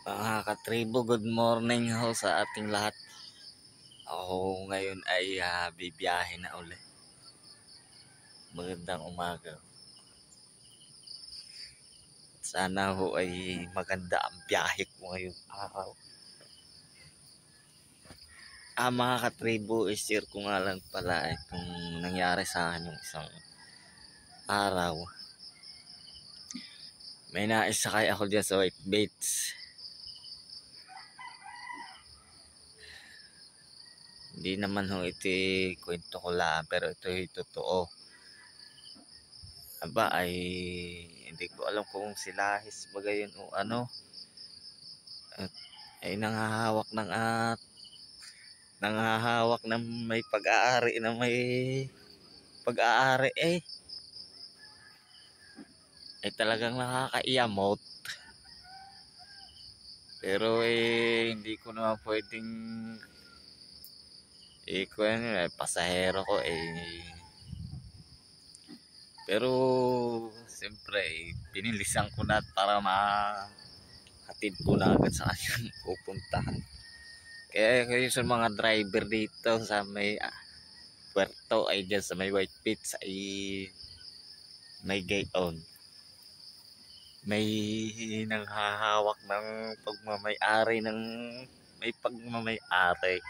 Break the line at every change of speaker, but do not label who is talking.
Mga katribo, good morning ho sa ating lahat. Ako ngayon ay bibiyahe na uli. Magandang umaga. Sana ho ay maganda ang biyahe ko ngayong araw. Mga katribo, i-share ko nga lang pala itong nangyari sa akin yung isang araw. May naisakay ako dyan sa Whitebait. Hindi naman ho ito kwento ko lang, pero ito ay totoo. Aba ay hindi ko alam kung silahis ba gayon o ano. At ay nanghahawak ng may pag-aari ay talagang nakakaiyamot. Pero hindi ko naman pwedeng pasahero ko pero siyempre pinilisan ko na para mahatid ko na agad sa kanyang pupuntahan. Kaya kayo sa mga driver dito sa may puerto ay dyan sa may Whitebait ay may gayon. May nanghahawak ng pagmamay-ari ng may pagmamay-ari.